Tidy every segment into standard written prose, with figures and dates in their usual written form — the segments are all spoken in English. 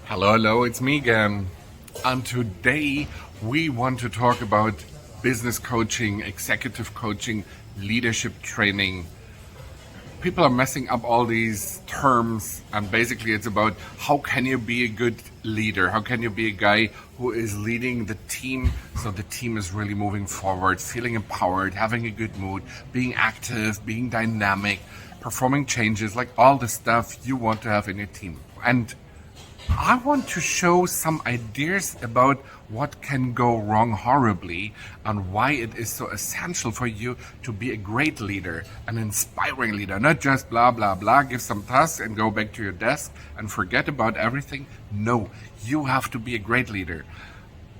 Hello, it's me again. And today we want to talk about business coaching, executive coaching, leadership training. People are messing up all these terms, and basically it's about how can you be a good leader? How can you be a guy who is leading the team so the team is really moving forward, feeling empowered, having a good mood, being active, being dynamic, performing changes, like all the stuff you want to have in your team. And I want to show some ideas about what can go wrong horribly and why it is so essential for you to be a great leader, an inspiring leader, not just blah, blah, blah, give some tasks and go back to your desk and forget about everything. No, you have to be a great leader.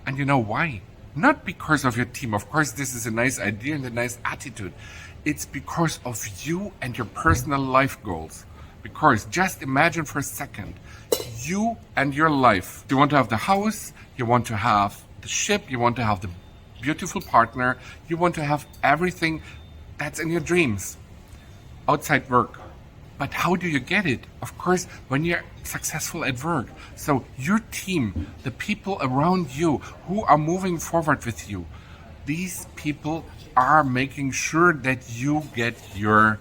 And you know why? Not because of your team. Of course, this is a nice idea and a nice attitude. It's because of you and your personal life goals. Because just imagine for a second, you and your life. You want to have the house, you want to have the ship, you want to have the beautiful partner, you want to have everything that's in your dreams outside work. But how do you get it? Of course, when you're successful at work. So your team, the people around you who are moving forward with you, these people are making sure that you get your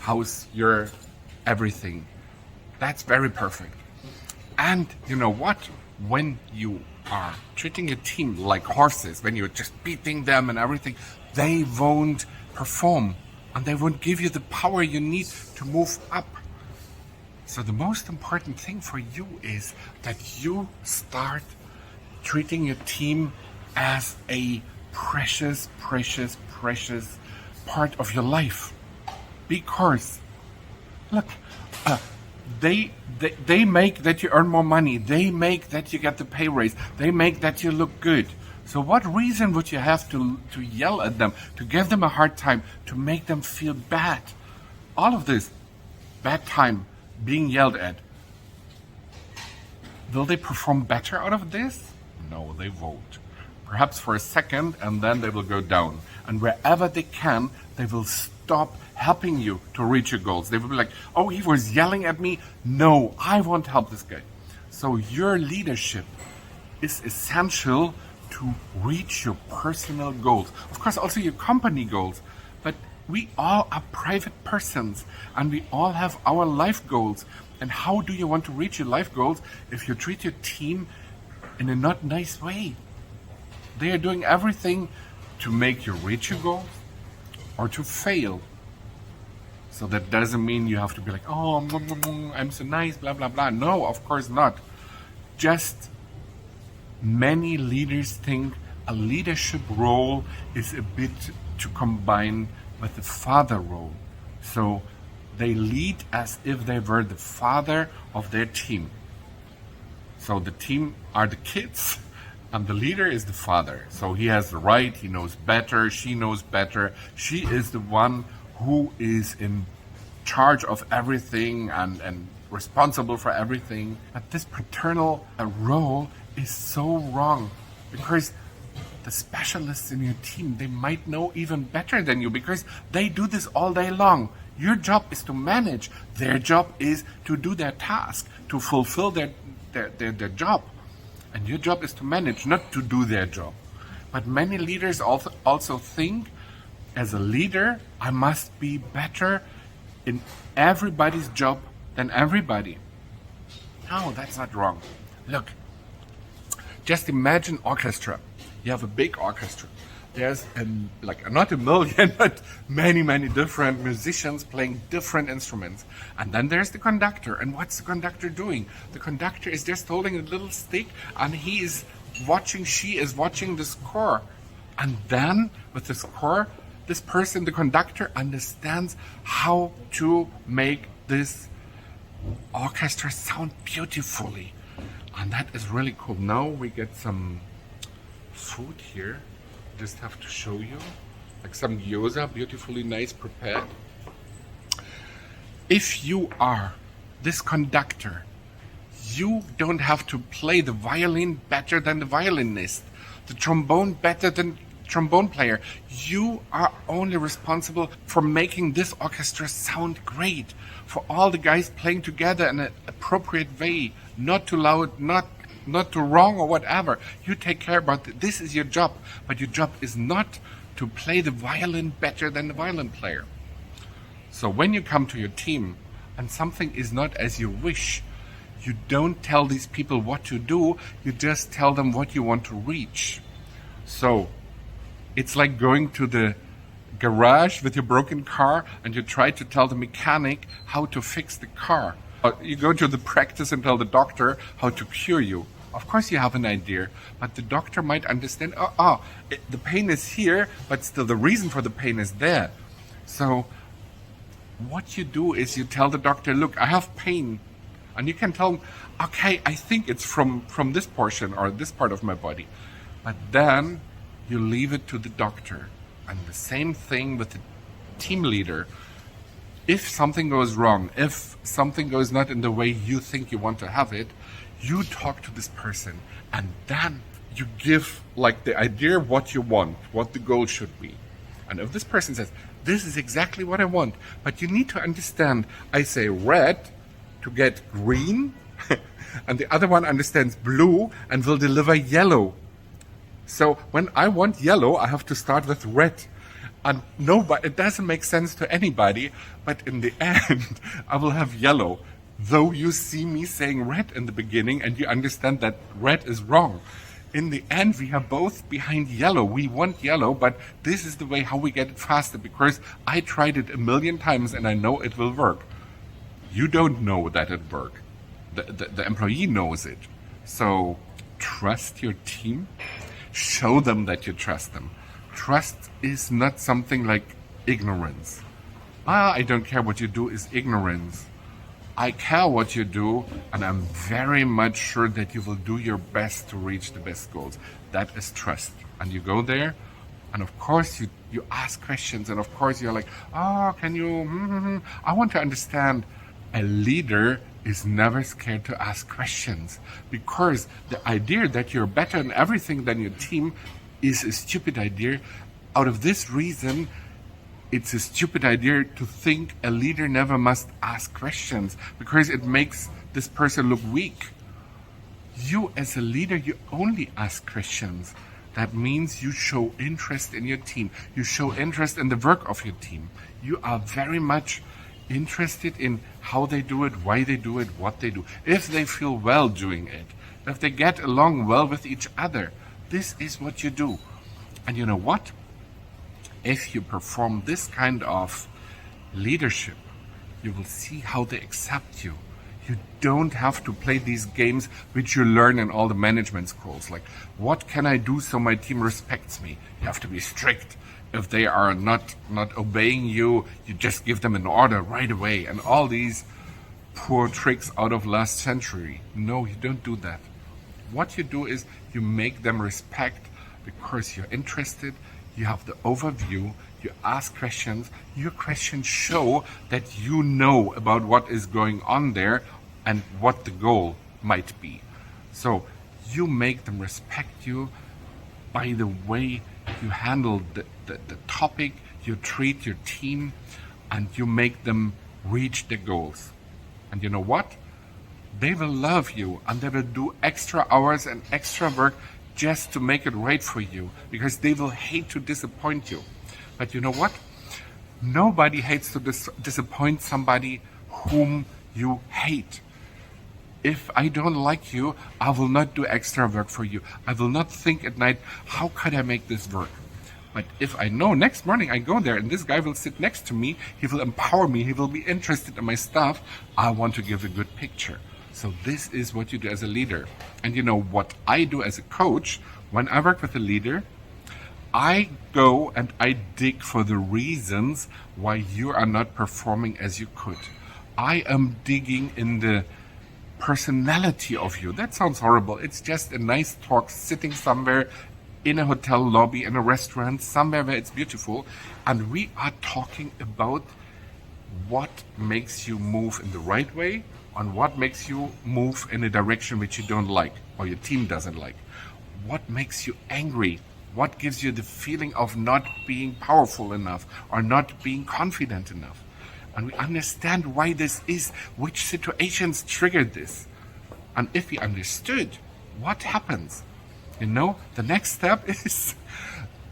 house, your everything. That's very perfect. And you know what? When you are treating a team like horses, when you're just beating them and everything, they won't perform and they won't give you the power you need to move up. So the most important thing for you is that you start treating your team as a precious, precious, precious part of your life. Because look, they make that you earn more money. They make that you get the pay raise. They make that you look good. So what reason would you have to yell at them, to give them a hard time, to make them feel bad? All of this bad time, being yelled at. Will they perform better out of this? No, they won't. Perhaps for a second, and then they will go down. And wherever they can, they will stop helping you to reach your goals. They will be like, oh, he was yelling at me. No, I won't help this guy. So your leadership is essential to reach your personal goals. Of course, also your company goals. But we all are private persons and we all have our life goals. And how do you want to reach your life goals if you treat your team in a not nice way? They are doing everything to make you reach your goals or to fail. So that doesn't mean you have to be like, oh, I'm so nice, blah, blah, blah. No, of course not. Just many leaders think a leadership role is a bit to combine with the father role. So they lead as if they were the father of their team. So the team are the kids and the leader is the father. So he has the right, he knows better, she knows better. She is the one who is in charge of everything and responsible for everything. But this paternal role is so wrong because the specialists in your team, they might know even better than you because they do this all day long. Your job is to manage. Their job is to do their task, to fulfill their job. And your job is to manage, not to do their job. But many leaders also think, as a leader, I must be better in everybody's job than everybody. No, that's not wrong. Look, just imagine orchestra. You have a big orchestra. There's not a million, but many different musicians playing different instruments. And then there's the conductor. And what's the conductor doing? The conductor is just holding a little stick and she is watching the score. And then with the score, this person, the conductor, understands how to make this orchestra sound beautifully. And that is really cool. Now we get some food here. Just have to show you, like some gyoza, beautifully nice prepared. If you are this conductor, you don't have to play the violin better than the violinist, the trombone better than trombone player. You are only responsible for making this orchestra sound great, for all the guys playing together in an appropriate way, not too loud, not too wrong or whatever. You take care about this is your job, but your job is not to play the violin better than the violin player. So when you come to your team and something is not as you wish, you don't tell these people what to do, you just tell them what you want to reach. So it's like going to the garage with your broken car and you try to tell the mechanic how to fix the car. You go to the practice and tell the doctor how to cure you. Of course you have an idea, but the doctor might understand, the pain is here, but still the reason for the pain is there. So what you do is you tell the doctor, look, I have pain. And you can tell him, okay, I think it's from this portion or this part of my body. But then you leave it to the doctor. And the same thing with the team leader. If something goes wrong, if something goes not in the way you think you want to have it, you talk to this person and then you give like the idea of what you want, what the goal should be. And if this person says, this is exactly what I want, but you need to understand, I say red to get green, and the other one understands blue and will deliver yellow. So when I want yellow, I have to start with red. And nobody, it doesn't make sense to anybody, but in the end, I will have yellow. Though you see me saying red in the beginning and you understand that red is wrong. In the end, we are both behind yellow. We want yellow, but this is the way how we get it faster because I tried it 1,000,000 times and I know it will work. You don't know that it works. The employee knows it. So trust your team. Show them that you trust them. Trust is not something like ignorance. I don't care what you do is ignorance. I care what you do, and I'm very much sure that you will do your best to reach the best goals. That is trust. And you go there, and of course you ask questions, and of course you're like, can you, I want to understand. A leader is never scared to ask questions because the idea that you're better in everything than your team is a stupid idea. Out of this reason, it's a stupid idea to think a leader never must ask questions because it makes this person look weak. You as a leader, you only ask questions. That means you show interest in your team. You show interest in the work of your team. You are very much interested in how they do it, why they do it, what they do, if they feel well doing it, if they get along well with each other. This is what you do. And you know what? If you perform this kind of leadership, you will see how they accept you. You don't have to play these games which you learn in all the management schools. Like, what can I do so my team respects me? You have to be strict. If they are not obeying you, you just give them an order right away. And all these poor tricks out of last century. No, you don't do that. What you do is you make them respect because you're interested, you have the overview, you ask questions, your questions show that you know about what is going on there and what the goal might be. So you make them respect you by the way you handle the topic, you treat your team, and you make them reach their goals. And you know what? They will love you and they will do extra hours and extra work just to make it right for you because they will hate to disappoint you. But you know what? Nobody hates to disappoint somebody whom you hate. If I don't like you, I will not do extra work for you. I will not think at night, how could I make this work? But if I know next morning I go there and this guy will sit next to me, he will empower me, he will be interested in my stuff, I want to give a good picture. So this is what you do as a leader. And you know what I do as a coach, when I work with a leader, I go and I dig for the reasons why you are not performing as you could. I am digging in the personality of you. That sounds horrible. It's just a nice talk sitting somewhere in a hotel lobby, in a restaurant, somewhere where it's beautiful. And we are talking about what makes you move in the right way and what makes you move in a direction which you don't like or your team doesn't like. What makes you angry? What gives you the feeling of not being powerful enough or not being confident enough? And we understand why this is, which situations triggered this. And if we understood what happens, you know, the next step is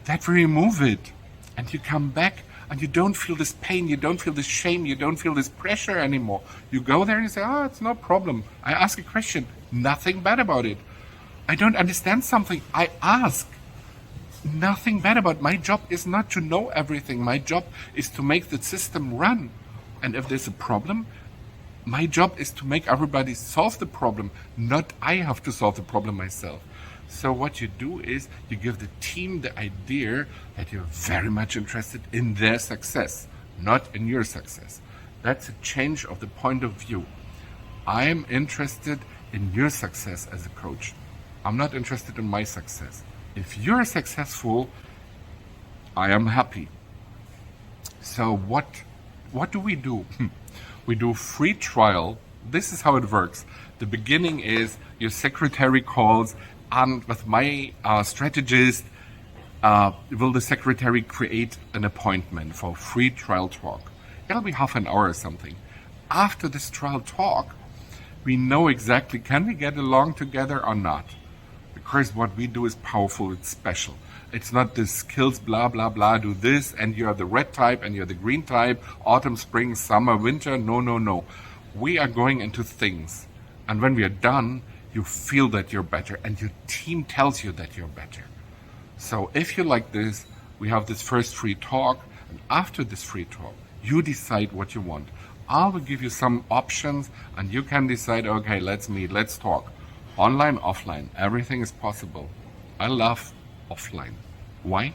that we remove it and you come back and you don't feel this pain, you don't feel this shame, you don't feel this pressure anymore. You go there and you say, oh, it's no problem. I ask a question, nothing bad about it. I don't understand something, I ask. Nothing bad about it. My job is not to know everything. My job is to make the system run. And if there's a problem, my job is to make everybody solve the problem, not I have to solve the problem myself. So what you do is you give the team the idea that you're very much interested in their success, not in your success. That's a change of the point of view. I'm interested in your success as a coach. I'm not interested in my success. If you're successful, I am happy. So what do? We do free trial. This is how it works. The beginning is your secretary calls, and with my strategist, will the secretary create an appointment for free trial talk. It'll be half an hour or something. After this trial talk, we know exactly, can we get along together or not? Because what we do is powerful, it's special. It's not the skills, blah, blah, blah, do this, and you're the red type, and you're the green type, autumn, spring, summer, winter. No. We are going into things. And when we are done, you feel that you're better, and your team tells you that you're better. So if you like this, we have this first free talk, and after this free talk, you decide what you want. I will give you some options, and you can decide, okay, let's meet, let's talk. Online, offline, everything is possible. I love offline. Why?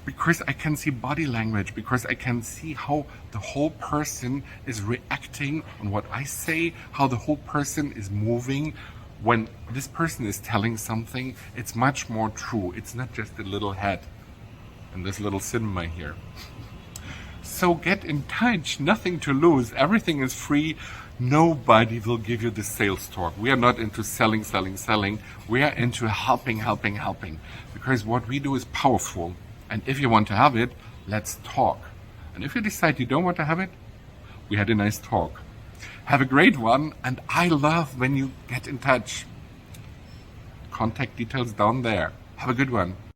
Because I can see body language, because I can see how the whole person is reacting on what I say, how the whole person is moving. When this person is telling something, it's much more true. It's not just a little head and this little cinema here. So get in touch, nothing to lose, everything is free. Nobody will give you the sales talk. We are not into selling. We are into helping. Because what we do is powerful. And if you want to have it, let's talk. And if you decide you don't want to have it, we had a nice talk. Have a great one. And I love when you get in touch. Contact details down there. Have a good one.